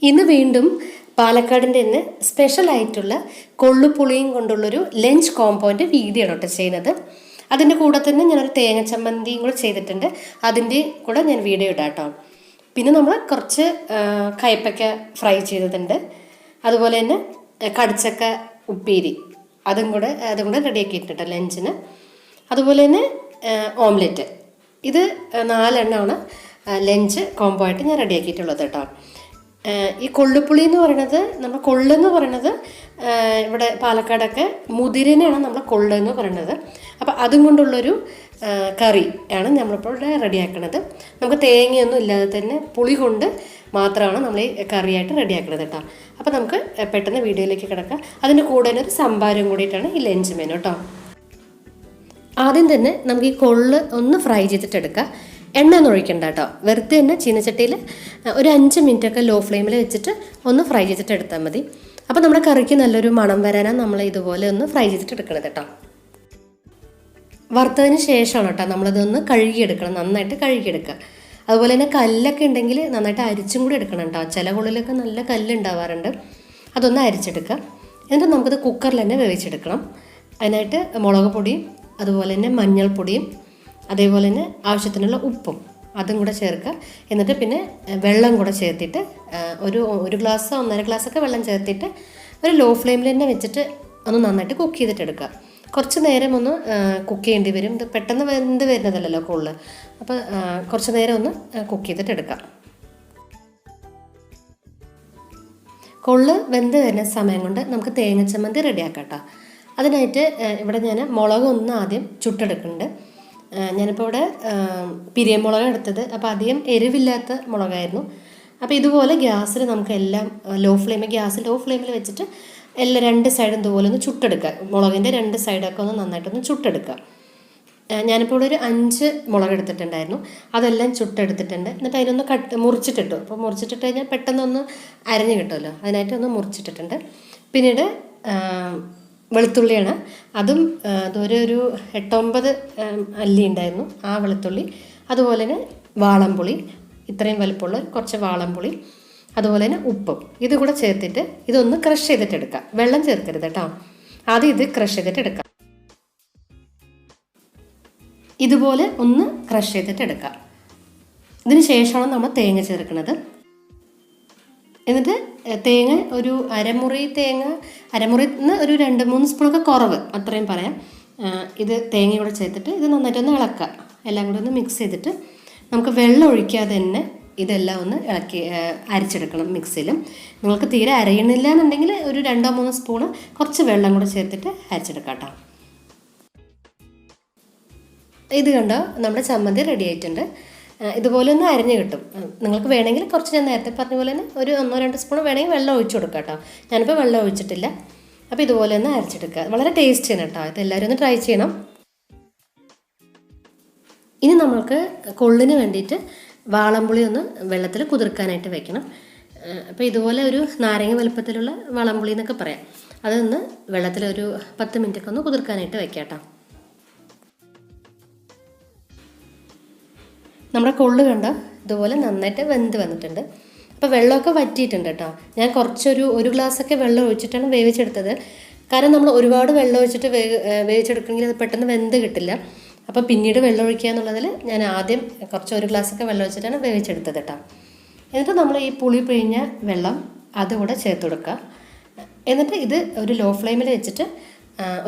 ഇന്ന് വീണ്ടും പാലക്കാടിൻ്റെ തന്നെ സ്പെഷ്യലായിട്ടുള്ള കൊള്ളുപുളിയും കൊണ്ടുള്ളൊരു ലഞ്ച് കോമ്പോൻ്റെ വീഡിയോ ആണ് കേട്ടോ ചെയ്യുന്നത്. അതിൻ്റെ കൂടെ തന്നെ ഞാനൊരു തേങ്ങ ചമ്മന്തിയും കൂടെ ചെയ്തിട്ടുണ്ട്. അതിൻ്റെ കൂടെ ഞാൻ വീഡിയോ ഇടാം കേട്ടോ. പിന്നെ നമ്മൾ കുറച്ച് കയ്പ്പയ്ക്ക ഫ്രൈ ചെയ്തിട്ടുണ്ട്. അതുപോലെ തന്നെ കടിച്ചക്ക ഉപ്പേരി അതും കൂടെ റെഡിയാക്കിയിട്ടുണ്ട് ലഞ്ചിന്. അതുപോലെ തന്നെ ഓംലെറ്റ്. ഇത് 4 എണ്ണമാണ് ലഞ്ച് കോംബോ ആയിട്ട് ഞാൻ റെഡിയാക്കിയിട്ടുള്ളത് കേട്ടോ. ഈ കൊള്ളുപുളി എന്ന് പറയുന്നത് നമ്മൾ കൊള്ളെന്ന് പറയുന്നത് ഇവിടെ പാലക്കാടൊക്കെ മുതിരനെയാണ് നമ്മൾ കൊള്ളെന്ന് പറയുന്നത്. അപ്പോൾ അതും കൊണ്ടുള്ളൊരു കറി ആണ് നമ്മളിപ്പോൾ ഇവിടെ റെഡിയാക്കുന്നത്. നമുക്ക് തേങ്ങയൊന്നും ഇല്ലാതെ തന്നെ പുളി കൊണ്ട് മാത്രമാണ് നമ്മൾ ഈ കറിയായിട്ട് റെഡിയാക്കുന്നത് കേട്ടോ. അപ്പോൾ നമുക്ക് പെട്ടെന്ന് വീഡിയോയിലേക്ക് കിടക്കാം. അതിൻ്റെ കൂടെ തന്നെ ഒരു സംഭാരം കൂടിയിട്ടാണ് ഈ ലഞ്ച് മെനു കേട്ടോ. ആദ്യം തന്നെ നമുക്ക് ഈ കൊള്ള് ഒന്ന് ഫ്രൈ ചെയ്തിട്ടെടുക്കാം. എണ്ണ ഒന്നും ഒഴിക്കണ്ട കേട്ടോ. വെറുതെ തന്നെ ചീനച്ചട്ടിയിൽ ഒരു 5 മിനിറ്റൊക്കെ ലോ ഫ്ലെയിമിൽ വെച്ചിട്ട് ഒന്ന് ഫ്രൈ ചെയ്തിട്ട് എടുത്താൽ മതി. അപ്പോൾ നമ്മുടെ കറിക്ക് നല്ലൊരു മണം വരാനാണ് നമ്മൾ ഇതുപോലെ ഒന്ന് ഫ്രൈ ചെയ്തിട്ട് എടുക്കണത് കേട്ടോ. വറുത്തതിന് ശേഷമാണ് കേട്ടോ നമ്മളിതൊന്ന് കഴുകിയെടുക്കണം, നന്നായിട്ട് കഴുകിയെടുക്കുക. അതുപോലെ തന്നെ കല്ലൊക്കെ ഉണ്ടെങ്കിൽ നന്നായിട്ട് അരിച്ചും കൂടി എടുക്കണം കേട്ടോ. ചില കൊള്ളിലൊക്കെ നല്ല കല്ലുണ്ടാവാറുണ്ട്, അതൊന്ന് അരിച്ചെടുക്കുക. എന്നിട്ട് നമുക്കത് കുക്കറിൽ തന്നെ വേവിച്ചെടുക്കണം. അതിനായിട്ട് മുളക് പൊടിയും അതുപോലെ തന്നെ മഞ്ഞൾപ്പൊടിയും അതേപോലെ തന്നെ ആവശ്യത്തിനുള്ള ഉപ്പും അതും കൂടെ ചേർക്കുക. എന്നിട്ട് പിന്നെ വെള്ളം കൂടെ ചേർത്തിട്ട് ഒരു ഗ്ലാസ് 1.5 ഗ്ലാസ്സൊക്കെ വെള്ളം ചേർത്തിട്ട് ഒരു ലോ ഫ്ലെയിമിൽ തന്നെ വെച്ചിട്ട് ഒന്ന് നന്നായിട്ട് കുക്ക് ചെയ്തിട്ട് എടുക്കുക. കുറച്ച് നേരം ഒന്ന് കുക്ക് ചെയ്യേണ്ടി വരും. ഇത് പെട്ടെന്ന് വെന്ത് വരുന്നതല്ലല്ലോ കൊള്ള്. അപ്പോൾ കുറച്ച് നേരം ഒന്ന് കുക്ക് ചെയ്തിട്ട് എടുക്കുക. കൊള്ള് വെന്ത് വരുന്ന സമയം കൊണ്ട് നമുക്ക് തേങ്ങ ചമ്മന്തി റെഡിയാക്കാം കേട്ടോ. അതിനായിട്ട് ഇവിടെ ഞാൻ മുളക് ഒന്ന് ആദ്യം ചുട്ടെടുക്കുന്നുണ്ട്. ഞാനിപ്പോൾ ഇവിടെ പിരിയമുളക് എടുത്തത്. അപ്പോൾ അധികം എരിവില്ലാത്ത മുളകായിരുന്നു. അപ്പോൾ ഇതുപോലെ ഗ്യാസിൽ നമുക്ക് എല്ലാം ലോ ഫ്ലെയിമിൽ വെച്ചിട്ട് എല്ലാം 2 സൈഡും ഇതുപോലെ ഒന്ന് ചുട്ടെടുക്കുക. മുളകിൻ്റെ 2 സൈഡൊക്കെ ഒന്ന് നന്നായിട്ടൊന്ന് ചുട്ടെടുക്കുക. ഞാനിപ്പോൾ ഇവിടെ ഒരു 5 മുളക് എടുത്തിട്ടുണ്ടായിരുന്നു. അതെല്ലാം ചുട്ടെടുത്തിട്ടുണ്ട്. എന്നിട്ട് അതിനൊന്ന് മുറിച്ചിട്ടിട്ടു. അപ്പോൾ മുറിച്ചിട്ടിട്ട് കഴിഞ്ഞാൽ പെട്ടെന്നൊന്ന് അരഞ്ഞ് കിട്ടുമല്ലോ, അതിനായിട്ട് ഒന്ന് മുറിച്ചിട്ടിട്ടുണ്ട്. പിന്നീട് വെളുത്തുള്ളിയാണ്. അതും ഒരു 8-9 അല്ലി ഉണ്ടായിരുന്നു ആ വെളുത്തുള്ളി. അതുപോലെ തന്നെ വാളംപുളി, ഇത്രയും വലുപ്പമുള്ള കുറച്ച് വാളംപുളി, അതുപോലെ തന്നെ ഉപ്പും ഇത് കൂടെ ചേർത്തിട്ട് ഇതൊന്ന് ക്രഷ് ചെയ്തിട്ടെടുക്കാം. വെള്ളം ചേർക്കരുത് കേട്ടോ. ആദ്യം ഇത് ക്രഷ് ചെയ്തിട്ടെടുക്കാം. ഇതുപോലെ ഒന്ന് ക്രഷ് ചെയ്തിട്ടെടുക്കാം. ഇതിന് ശേഷമാണ് നമ്മൾ തേങ്ങ ചേർക്കുന്നത്. എന്നിട്ട് തേങ്ങ ഒരു അരമുറിന്ന് ഒരു 2-3 സ്പൂണൊക്കെ കുറവ്, അത്രയും പറയാം. ഇത് തേങ്ങയോടെ ചേർത്തിട്ട് ഇത് നന്നായിട്ടൊന്ന് ഇളക്കുക. എല്ലാം കൂടെ ഒന്ന് മിക്സ് ചെയ്തിട്ട് നമുക്ക് വെള്ളം ഒഴിക്കാതെ തന്നെ ഇതെല്ലാം ഒന്ന് ഇളക്കി അരച്ചെടുക്കണം മിക്സിയിലും. നിങ്ങൾക്ക് തീരെ അരയണില്ല എന്നുണ്ടെങ്കിൽ ഒരു 2-3 സ്പൂണ് കുറച്ച് വെള്ളം കൂടെ ചേർത്തിട്ട് അരച്ചെടുക്കാം കേട്ടോ. ഇത് കണ്ടോ, നമ്മുടെ ചമ്മന്തി റെഡി ആയിട്ടുണ്ട്. ഇതുപോലെ ഒന്ന് അരിഞ്ഞ് കിട്ടും. നിങ്ങൾക്ക് വേണമെങ്കിൽ കുറച്ച്, ഞാൻ നേരത്തെ പറഞ്ഞ പോലെ തന്നെ ഒരു 1-2 സ്പൂൺ വേണമെങ്കിൽ വെള്ളം ഒഴിച്ചു കൊടുക്കാം കേട്ടോ. ഞാനിപ്പോൾ വെള്ളം ഒഴിച്ചിട്ടില്ല. അപ്പോൾ ഇതുപോലെ ഒന്ന് അരച്ചെടുക്കുക. വളരെ ടേസ്റ്റിയാണ് കേട്ടോ. ഇത് എല്ലാവരും ഒന്ന് ട്രൈ ചെയ്യണം. ഇനി നമ്മൾക്ക് കൊള്ളിന് വേണ്ടിയിട്ട് വാളംപുളി ഒന്ന് വെള്ളത്തിൽ കുതിർക്കാനായിട്ട് വെക്കണം. അപ്പോൾ ഇതുപോലെ ഒരു നാരങ്ങ വലുപ്പത്തിലുള്ള വാളംപുളി എന്നൊക്കെ പറയാം. അതൊന്ന് വെള്ളത്തിൽ ഒരു 10 മിനിറ്റൊക്കെ ഒന്ന് കുതിർക്കാനായിട്ട് വെക്കാം കേട്ടോ. നമ്മുടെ കൊള്ളു കണ്ട ഇതുപോലെ നന്നായിട്ട് വെന്ത് വന്നിട്ടുണ്ട്. അപ്പോൾ വെള്ളമൊക്കെ വറ്റിയിട്ടുണ്ട് കേട്ടോ. ഞാൻ ഒരു ഗ്ലാസ്സൊക്കെ വെള്ളം ഒഴിച്ചിട്ടാണ് വേവിച്ചെടുത്തത്. കാരണം നമ്മൾ ഒരുപാട് വെള്ളം ഒഴിച്ചിട്ട് വേവിച്ചെടുക്കുമെങ്കിൽ അത് പെട്ടെന്ന് വെന്ത് കിട്ടില്ല. അപ്പോൾ പിന്നീട് വെള്ളം ഒഴിക്കുക എന്നുള്ളതിൽ ഞാൻ ആദ്യം ഒരു ഗ്ലാസ്സൊക്കെ വെള്ളം ഒഴിച്ചിട്ടാണ് വേവിച്ചെടുത്തത് കേട്ടോ. എന്നിട്ട് നമ്മൾ ഈ പുളി പിഴിഞ്ഞ വെള്ളം അതുകൂടെ ചേർത്ത് കൊടുക്കുക. എന്നിട്ട് ഇത് ഒരു ലോ ഫ്ലെയിമിൽ വെച്ചിട്ട്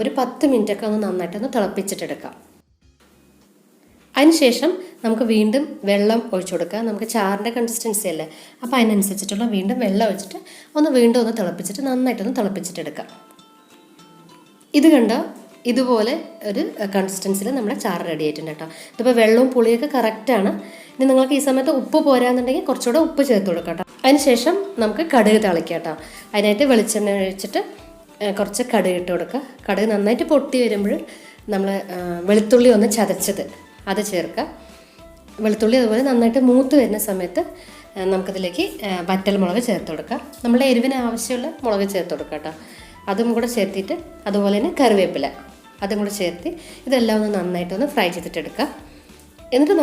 ഒരു 10 മിനിറ്റൊക്കെ ഒന്ന് നന്നായിട്ടൊന്ന് തിളപ്പിച്ചിട്ടെടുക്കാം. അതിനുശേഷം നമുക്ക് വീണ്ടും വെള്ളം ഒഴിച്ചു കൊടുക്കുക. നമുക്ക് ചാറിൻ്റെ കൺസിസ്റ്റൻസി അല്ലേ, അപ്പോൾ അതിനനുസരിച്ചിട്ടുള്ള വീണ്ടും വെള്ളം ഒഴിച്ചിട്ട് വീണ്ടും ഒന്ന് തിളപ്പിച്ചിട്ട് നന്നായിട്ടൊന്ന് തിളപ്പിച്ചിട്ടെടുക്കാം. ഇത് കണ്ടോ, ഇതുപോലെ ഒരു കൺസിസ്റ്റൻസിയിൽ നമ്മുടെ ചാറ് റെഡി ആയിട്ടുണ്ട് കേട്ടോ. ഇതിപ്പോൾ വെള്ളവും പുളിയൊക്കെ കറക്റ്റാണ്. ഇനി നിങ്ങൾക്ക് ഈ സമയത്ത് ഉപ്പ് പോരാന്നുണ്ടെങ്കിൽ കുറച്ചുകൂടെ ഉപ്പ് ചേർത്ത് കൊടുക്കാം കേട്ടോ. അതിനുശേഷം നമുക്ക് കടുക് തളിക്കാം കേട്ടോ. അതിനായിട്ട് വെളിച്ചെണ്ണ ഒഴിച്ചിട്ട് കുറച്ച് കടുക് ഇട്ട് കൊടുക്കുക. കടുക് നന്നായിട്ട് പൊട്ടി വരുമ്പോൾ നമ്മൾ വെളുത്തുള്ളി ഒന്ന് ചതച്ചത് അത് ചേർക്കുക. വെളുത്തുള്ളി അതുപോലെ നന്നായിട്ട് മൂത്ത് വരുന്ന സമയത്ത് നമുക്കതിലേക്ക് വറ്റൽ മുളക് ചേർത്ത് കൊടുക്കുക. നമ്മുടെ എരിവിന് ആവശ്യമുള്ള മുളക് ചേർത്ത് കൊടുക്കുക കേട്ടോ. അതും കൂടെ ചേർത്തിട്ട് അതുപോലെ തന്നെ കറിവേപ്പില അതും കൂടെ ചേർത്ത് ഇതെല്ലാം ഒന്ന് നന്നായിട്ടൊന്ന് ഫ്രൈ ചെയ്തിട്ടെടുക്കുക. എന്നിട്ട്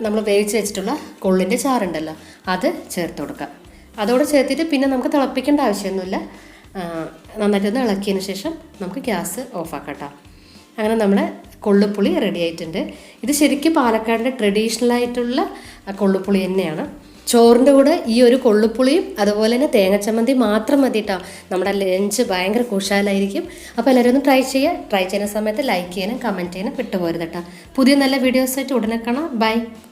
നമ്മൾ വേവിച്ച് വെച്ചിട്ടുള്ള കൊള്ളിൻ്റെ ചാറുണ്ടല്ലോ അത് ചേർത്ത് കൊടുക്കുക. അതോടെ ചേർത്തിട്ട് പിന്നെ നമുക്ക് തിളപ്പിക്കേണ്ട ആവശ്യമൊന്നുമില്ല. നന്നായിട്ടൊന്ന് ഇളക്കിയതിന് ശേഷം നമുക്ക് ഗ്യാസ് ഓഫാക്കാം കേട്ടോ. അങ്ങനെ നമ്മുടെ കൊള്ളുപുളി റെഡി ആയിട്ടുണ്ട്. ഇത് ശരിക്കും പാലക്കാടിൻ്റെ ട്രഡീഷണൽ ആയിട്ടുള്ള കൊള്ളുപുളി തന്നെയാണ്. ചോറിൻ്റെ കൂടെ ഈ ഒരു കൊള്ളുപുളിയും അതുപോലെ തന്നെ തേങ്ങച്ചമ്മന്തി മാത്രം മതി കേട്ടോ. നമ്മുടെ ലഞ്ച് ഭയങ്കര കുശാലായിരിക്കും. അപ്പോൾ എല്ലാവരും ഒന്ന് ട്രൈ ചെയ്യുന്ന സമയത്ത് ലൈക്ക് ചെയ്യാനും കമൻറ്റ് ചെയ്യാനും വിട്ടുപോരുത് കേട്ടോ. പുതിയ നല്ല വീഡിയോസായിട്ട് ഉടനെ കാണാം. ബൈ.